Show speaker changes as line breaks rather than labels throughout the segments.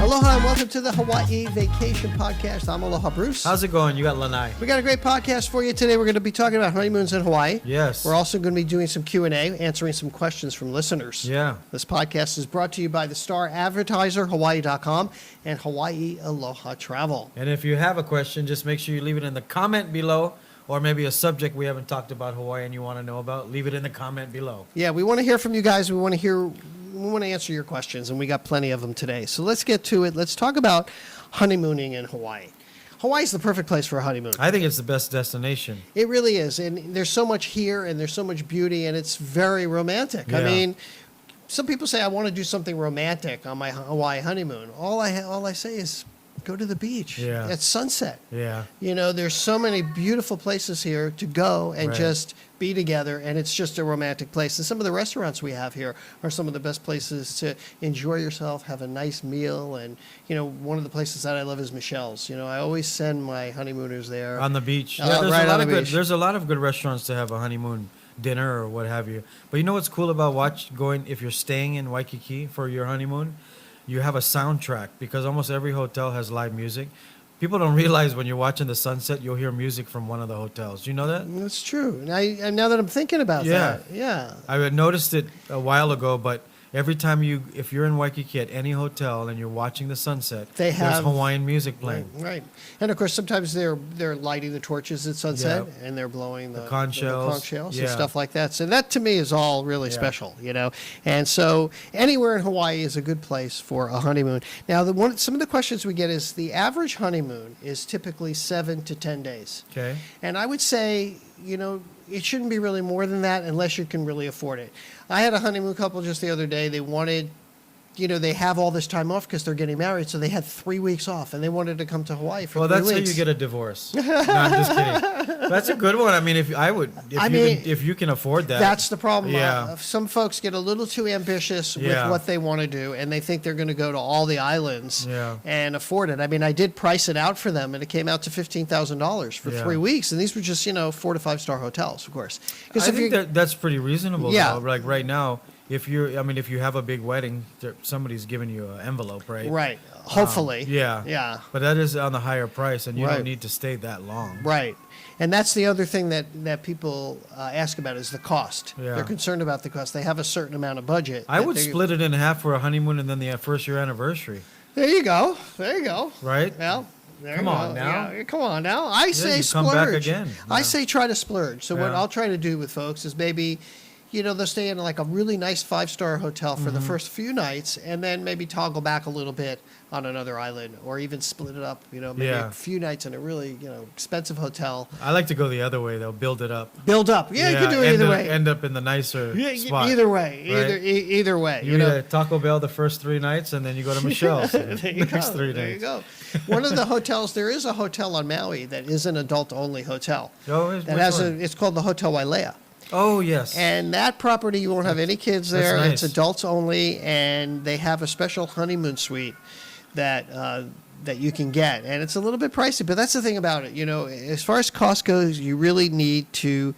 Aloha and welcome to the Hawaii Vacation Podcast. I'm Aloha Bruce.
How's it going? You got Lanai.
We got a great podcast for you today. We're going to be talking about honeymoons in Hawaii.
Yes.
We're also going to be doing some Q&A, answering some questions from listeners.
Yeah.
This podcast is brought to you by the star advertiser, Hawaii.com, and Hawaii Aloha Travel.
And if you have a question, just make sure you leave it in the comment below, or maybe a subject we haven't talked about Hawaii and you want to know about, leave it in the comment below.
Yeah, we want to hear from you guys. We want to answer your questions, and we got plenty of them today. So let's get to it. Let's talk about honeymooning in Hawaii. Hawaii's the perfect place for a honeymoon.
I think it's the best destination.
It really is. And there's so much here, and there's so much beauty, and it's very romantic.
Yeah.
I mean, some people say, I want to do something romantic on my Hawaii honeymoon. All I say is go to the beach at sunset.
Yeah.
You know, there's so many beautiful places here to go and just be together, and it's just a romantic place. And some of the restaurants we have here are some of the best places to enjoy yourself, have a nice meal. And, you know, one of the places that I love is Michelle's. You know, I always send my honeymooners there.
On the beach. There's a lot of good restaurants to have a honeymoon dinner or what have you. But you know what's cool about if you're staying in Waikiki for your honeymoon? You have a soundtrack, because almost every hotel has live music. People don't realize when you're watching the sunset, you'll hear music from one of the hotels. You know that?
That's true. And now that I'm thinking about that,
I had noticed it a while ago, but every time if you're in Waikiki at any hotel and you're watching the sunset, there's Hawaiian music playing.
Right. And of course, sometimes they're lighting the torches at sunset and they're blowing the conch shells and stuff like that. So that to me is all really special, you know. And so anywhere in Hawaii is a good place for a honeymoon. Now, some of the questions we get is the average honeymoon is typically 7 to 10 days.
Okay.
And I would say, you know, it shouldn't be really more than that unless you can really afford it. I had a honeymoon couple just the other day. They wanted, you know, they have all this time off because they're getting married, so they had 3 weeks off, and they wanted to come to Hawaii for 3 weeks. Well,
that's how you get a divorce. No, I'm just kidding. That's a good one. I mean, if you can afford that.
That's the problem.
Yeah.
Some folks get a little too ambitious with what they want to do, and they think they're going to go to all the islands and afford it. I mean, I did price it out for them, and it came out to $15,000 for 3 weeks, and these were just, 4 to 5 star hotels, of course.
I think that's pretty reasonable. Yeah. Though. Like right now. If you have a big wedding, somebody's giving you an envelope, right?
Right. Hopefully.
Yeah. But that is on the higher price, and you don't need to stay that long.
Right. And that's the other thing that people ask about is the cost. Yeah. They're concerned about the cost. They have a certain amount of budget.
I would split it in half for a honeymoon and then the first year anniversary.
There you go.
Right?
Well,
come on now.
Yeah, come on now. I say splurge.
Come back again.
I say try to splurge. So what I'll try to do with folks is maybe, they'll stay in like a really nice 5-star hotel for the first few nights, and then maybe toggle back a little bit on another island, or even split it up, maybe a few nights in a really, expensive hotel.
I like to go the other way, though. Build it up.
Build up. Yeah, you can do it either way.
End up in the nicer spot.
Either way. Right? Either way.
You eat at Taco Bell the first 3 nights, and then you go to Michelle's the next 3 days.
There you go. One of the hotels, there is a hotel on Maui that is an adult-only hotel. It's called the Hotel Wailea.
Oh, yes.
And that property, you won't have any kids there.
Nice.
It's adults only, and they have a special honeymoon suite that you can get. And it's a little bit pricey, but that's the thing about it. As far as cost goes, you really need to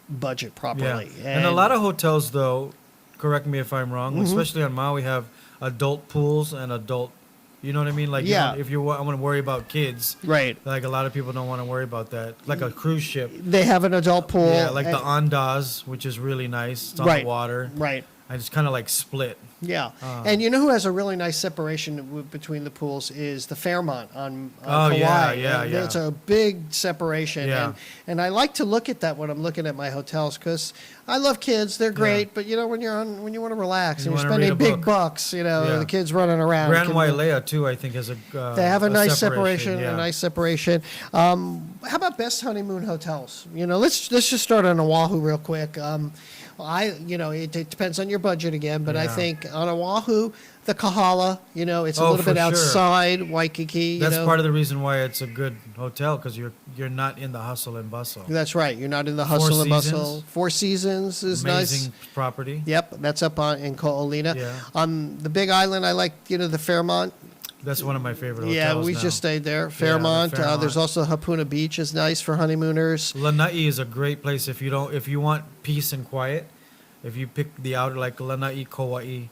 budget properly.
Yeah. And a lot of hotels, though, correct me if I'm wrong, especially on Maui, have adult pools and adult. You know what I mean? Like, if I want to worry about kids,
right? Like
a lot of people don't want to worry about that. Like a cruise ship,
they have an adult pool.
Yeah, like the Andaz, which is really nice. It's on the water,
right?
And it's kind of like split.
Yeah, and you know who has a really nice separation between the pools is the Fairmont on Kauai.
Yeah.
It's a big separation, and I like to look at that when I'm looking at my hotels because I love kids. They're great, but when you want to relax and you're spending big bucks, the kids running around.
Grand Hyatt too, I think, has a.
They have a nice separation. A nice separation. How about best honeymoon hotels? Let's just start on Oahu real quick. It depends on your budget again, but I think on Oahu, the Kahala, it's a little bit outside Waikiki.
That's part of the reason why it's a good hotel, because you're not in the hustle and bustle.
That's right. You're not in the hustle and bustle. Four Seasons is nice.
Amazing property.
Yep, that's up in Ko'olina.
Yeah.
On the Big Island, I like the Fairmont.
That's one of my favorite hotels.
Yeah, we just stayed there. Fairmont.
Fairmont.
There's also Hapuna Beach is nice for honeymooners.
Lanai is a great place if you want peace and quiet. If you pick the outer, like Lanai, Kauai,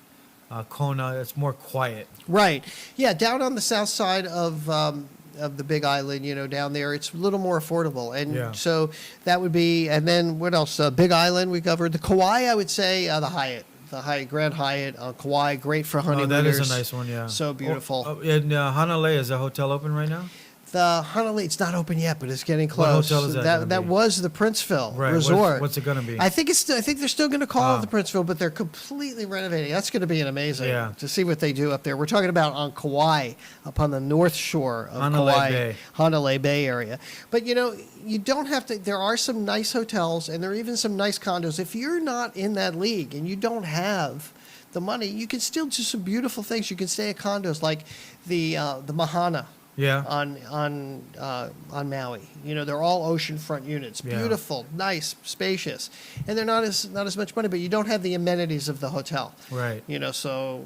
Kona. It's more quiet.
Right. Yeah, down on the south side of the Big Island, down there, it's a little more affordable. And so that would be, and then what else? Big Island, we covered. The Kauai, I would say, the Hyatt. The Hyatt, Grand Hyatt on Kauai, great for honeymooners.
Oh, that is a nice one, yeah.
So beautiful.
In Hanalei, is the hotel open right now?
The Hanalei, it's not open yet, but it's getting close.
What hotel is that?
That was the Princeville
Right.
Resort.
What's it going to be?
I think they're still going to call it the Princeville, but they're completely renovating. That's going to be amazing to see what they do up there. We're talking about on Kauai, up on the north shore of Kauai, Hanalei Bay area. But you don't have to. There are some nice hotels, and there are even some nice condos. If you're not in that league and you don't have the money, you can still do some beautiful things. You can stay at condos like the Mahana.
Yeah.
On Maui, they're all oceanfront units, beautiful, nice, spacious, and they're not as much money, but you don't have the amenities of the hotel,
right?
So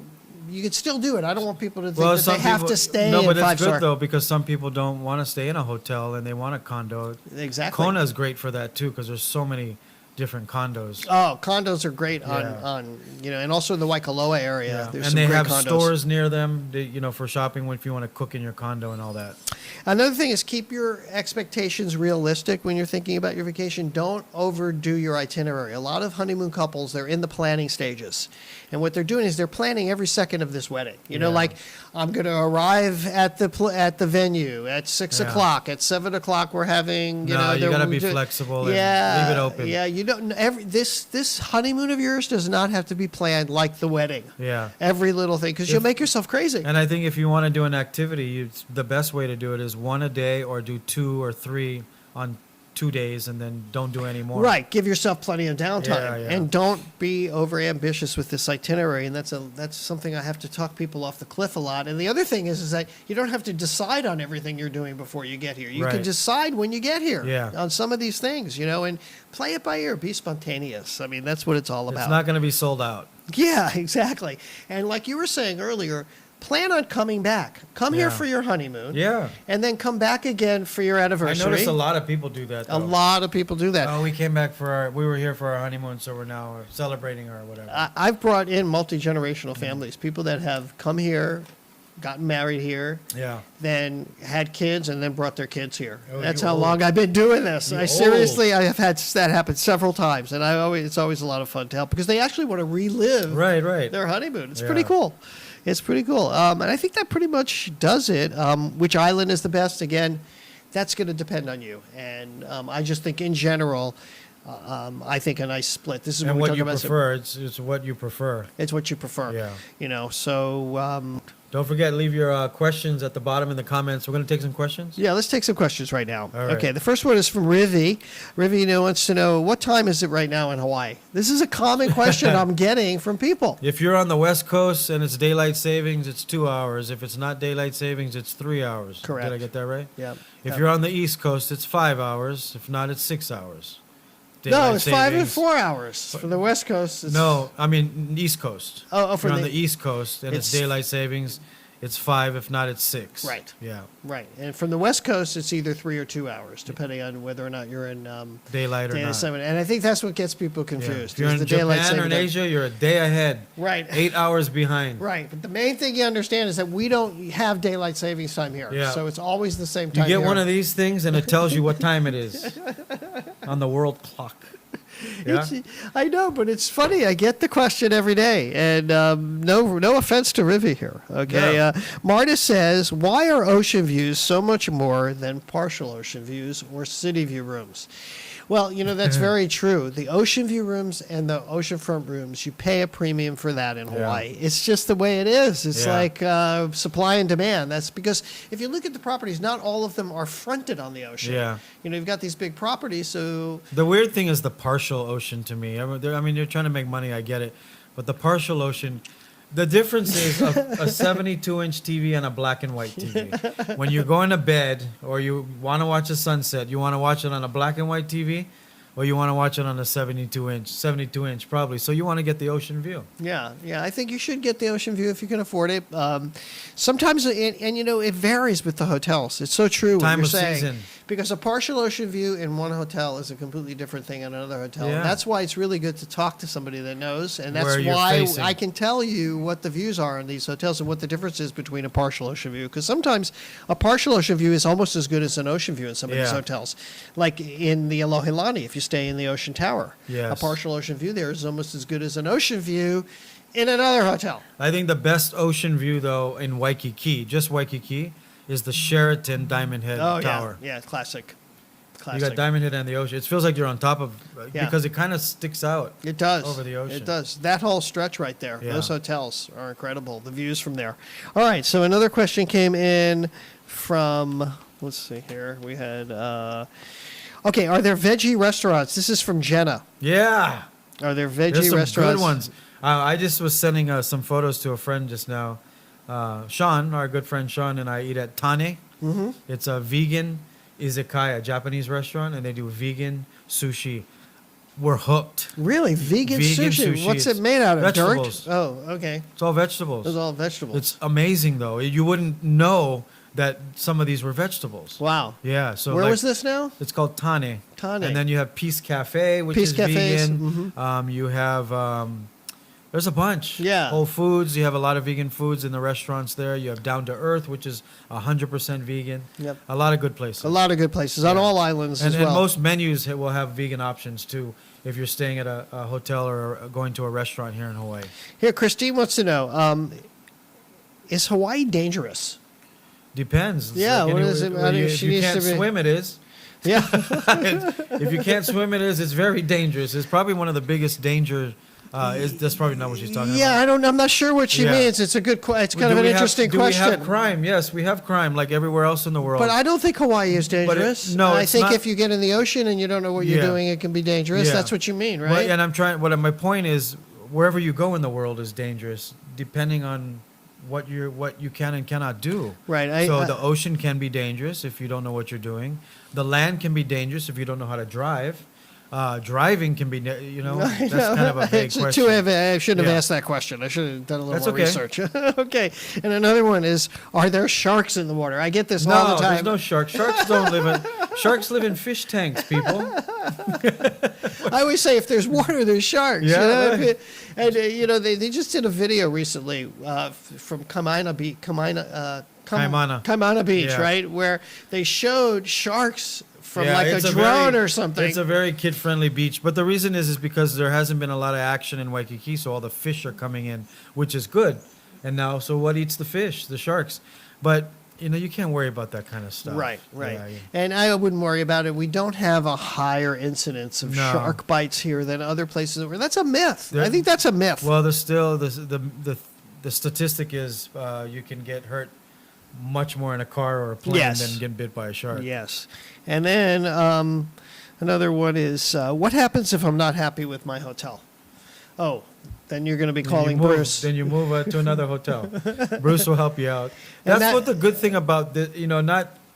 you can still do it. I don't want people to think that they have to stay.
No, but
in
it's good though, because some people don't want to stay in a hotel and they want a condo.
Exactly.
Kona is great for that too, because there's so many different condos.
Oh, condos are great on and also the Waikoloa area.
Yeah.
There's
and
some
they
great
have
condos.
Stores near them, for shopping if you want to cook in your condo and all that.
Another thing is keep your expectations realistic when you're thinking about your vacation. Don't overdo your itinerary. A lot of honeymoon couples, they're in the planning stages. And what they're doing is they're planning every second of this wedding. Like I'm going to arrive at the venue at 6 o'clock. At 7 o'clock, we're having,
you got to be flexible and leave it open.
Yeah, this honeymoon of yours does not have to be planned like the wedding.
Yeah.
Every little thing, because you'll make yourself crazy.
And I think if you want to do an activity, the best way to do it is one a day, or do 2 or 3 on 2 days, and then don't do any more.
Right. Give yourself plenty of downtime, and don't be over ambitious with this itinerary. And that's something I have to talk people off the cliff a lot. And the other thing is that you don't have to decide on everything you're doing before you get here. You can decide when you get here on some of these things, and play it by ear. Be spontaneous. I mean, that's what it's all about.
It's not going to be sold out.
Yeah, exactly. And like you were saying earlier, plan on coming back. Come here for your honeymoon.
Yeah.
And then come back again for your anniversary.
I noticed a lot of people do that, though.
A lot of people do that.
Oh, we came back we were here for our honeymoon, so we're now celebrating or whatever.
I've brought in multi-generational families, people that have come here, gotten married here, then had kids, and then brought their kids here. That's how long I've been doing this. I have had that happen several times, and it's always a lot of fun to help, because they actually want to relive their honeymoon. It's pretty cool. It's pretty cool. And I think that pretty much does it. Which island is the best? Again, that's going to depend on you. And I just think in general, I think a nice split. This is
and
what
you prefer. It's what you prefer.
It's what you prefer. Yeah. So...
don't forget, leave your questions at the bottom in the comments. We're going to take some questions?
Yeah, let's take some questions right now.
All right.
Okay, the first one is from Rivi. Rivi wants to know, what time is it right now in Hawaii? This is a common question I'm getting from people.
If you're on the West Coast and it's daylight savings, it's 2 hours. If it's not daylight savings, it's 3 hours.
Correct.
Did I get that right?
Yeah.
If you're on the East Coast, it's 5 hours. If not, it's 6 hours.
No, it's 5 and 4 hours. For the West Coast, it's...
No, I mean East Coast.
Oh,
for on the East Coast, and it's daylight savings, it's 5. If not, it's 6.
Right.
Yeah.
Right. And from the West Coast, it's either 3 or 2 hours, depending on whether or not you're in
daylight or not.
And I think that's what gets people confused.
Yeah. If you're in Japan or in Asia, you're a day ahead.
Right.
8 hours behind.
Right. But the main thing you understand is that we don't have daylight savings time here.
Yeah.
So it's always the same time.
You get one of these things, and it tells you what time it is on the world clock. Yeah?
I know, but it's funny. I get the question every day, and no offense to Rivi here. Okay,
Yeah.
Marta says, "Why are ocean views so much more than partial ocean views or city view rooms?" Well, that's very true. The ocean view rooms and the oceanfront rooms, you pay a premium for that in Hawaii. It's just the way it is. It's like supply and demand. That's because if you look at the properties, not all of them are fronted on the ocean.
Yeah.
You've got these big properties, so...
The weird thing is the partial ocean to me. I mean, you're trying to make money, I get it. But the partial ocean... The difference is a 72-inch TV and a black and white TV. When you're going to bed or you want to watch a sunset, you want to watch it on a black and white TV, or you want to watch it on a 72-inch probably. So you want to get the ocean view.
Yeah, I think you should get the ocean view if you can afford it. Sometimes, and it varies with the hotels. It's so true what you're saying.
Season.
Because a partial ocean view in one hotel is a completely different thing in another hotel.
Yeah.
And that's why it's really good to talk to somebody that knows. And that's
Where you're
why
facing.
I can tell you what the views are in these hotels and what the difference is between a partial ocean view. Because sometimes a partial ocean view is almost as good as an ocean view in some of these hotels. Like in the Aloha, if you stay in the Ocean Tower.
Yes.
A partial ocean view there is almost as good as an ocean view in another hotel.
I think the best ocean view, though, in Waikiki, just Waikiki, is the Sheraton Diamond Head Tower.
Yeah, classic.
You got Diamond Head and the ocean. It feels like you're on top of, because it kind of sticks out.
It does.
Over the ocean.
It does. That whole stretch right there.
Yeah.
Those hotels are incredible. The views from there. All right. So another question came in from, let's see here. We had, okay, are there veggie restaurants? This is from Jenna.
Yeah.
Are there veggie
There's some
restaurants?
good ones. I just was sending some photos to a friend just now. Sean, our good friend Sean, and I eat at Tane.
Mm-hmm.
It's a vegan izakaya, Japanese restaurant, and they do vegan sushi. We're hooked.
Really? Vegan sushi? What's it made out of?
Vegetables.
Dirt? Oh, okay.
It's all vegetables.
It's all vegetables.
It's amazing, though. You wouldn't know that some of these were vegetables.
Wow.
Yeah. So
where was this now?
It's called Tane.
Tane.
And then you have Peace Cafe, which
Peace
is
Cafes.
vegan.
Mm-hmm.
You have... there's a bunch.
Yeah.
Whole Foods. You have a lot of vegan foods in the restaurants there. You have Down to Earth, which is 100% vegan.
Yep.
A lot of good places.
A lot of good places on all islands as well.
And most menus will have vegan options too if you're staying at a hotel or going to a restaurant here in Hawaii.
Here, Christine wants to know, is Hawaii dangerous?
Depends.
Yeah,
Like
what is it?
If you can't swim, it is.
Yeah.
If you can't swim, it is. It's very dangerous. It's probably one of the biggest dangers. That's probably not what she's talking about.
I'm not sure what she means. It's a good. It's kind of an interesting question.
Do we have crime? Yes, we have crime like everywhere else in the world.
But I don't think Hawaii is dangerous. I think if you get in the ocean and you don't know what you're doing, it can be dangerous.
Yeah.
That's what you mean, right?
Well, and I'm trying. My point is, wherever you go in the world is dangerous, depending on what you can and cannot do.
Right.
So the ocean can be dangerous if you don't know what you're doing. The land can be dangerous if you don't know how to drive. Driving can be, that's kind of a big question.
I shouldn't have asked that question. I should have done a little more research. Okay. And another one is, are there sharks in the water? I get this all the time.
No, there's no sharks. Sharks live in fish tanks, people.
I always say if there's water, there's sharks.
Yeah.
Right. And, they just did a video recently from Kaimana Beach, Kaimana Beach, right, where they showed sharks from a drone or something.
It's a very kid-friendly beach, but the reason is because there hasn't been a lot of action in Waikiki, so all the fish are coming in, which is good. And now, so what eats the fish? The sharks. But you can't worry about that kind of stuff.
Right.
Yeah.
And I wouldn't worry about it. We don't have a higher incidence of shark bites here than other places. That's a myth. I think that's a myth.
Well, there's still the statistic is you can get hurt much more in a car or a plane than getting bit by a shark.
Yes. And then another one is, what happens if I'm not happy with my hotel? Oh, then you're going to be calling Bruce.
Then you move to another hotel. Bruce will help you out. That's what the good thing about this,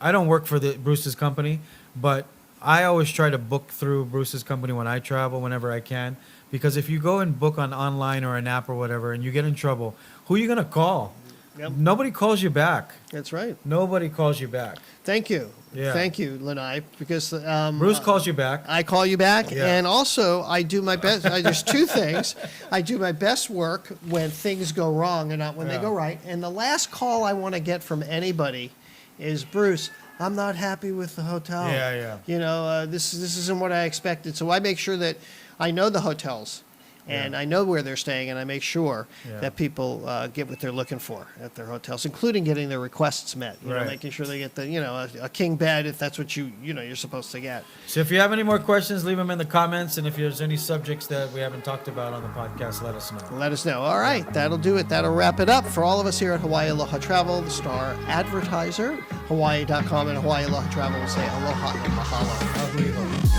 I don't work for Bruce's company, but I always try to book through Bruce's company when I travel, whenever I can. Because if you go and book online or an app or whatever and you get in trouble, who are you going to call? Yep. Nobody calls you back.
That's right.
Nobody calls you back.
Thank you.
Yeah.
Thank you, Lanai, because
Bruce calls you back.
I call you back, and also I do my best. There's two things. I do my best work when things go wrong and not when they go right. And the last call I want to get from anybody is, Bruce, I'm not happy with the hotel.
Yeah.
This isn't what I expected. So I make sure that I know the hotels. And I know where they're staying, and I make sure that people get what they're looking for at their hotels, including getting their requests met. Making sure they get a king bed if that's what you're supposed to get.
So if you have any more questions, leave them in the comments, and if there's any subjects that we haven't talked about on the podcast, let us know.
Let us know. All right, that'll do it. That'll wrap it up for all of us here at Hawaii Aloha Travel, the star advertiser. Hawaii.com and Hawaii Aloha Travel will say aloha and mahalo.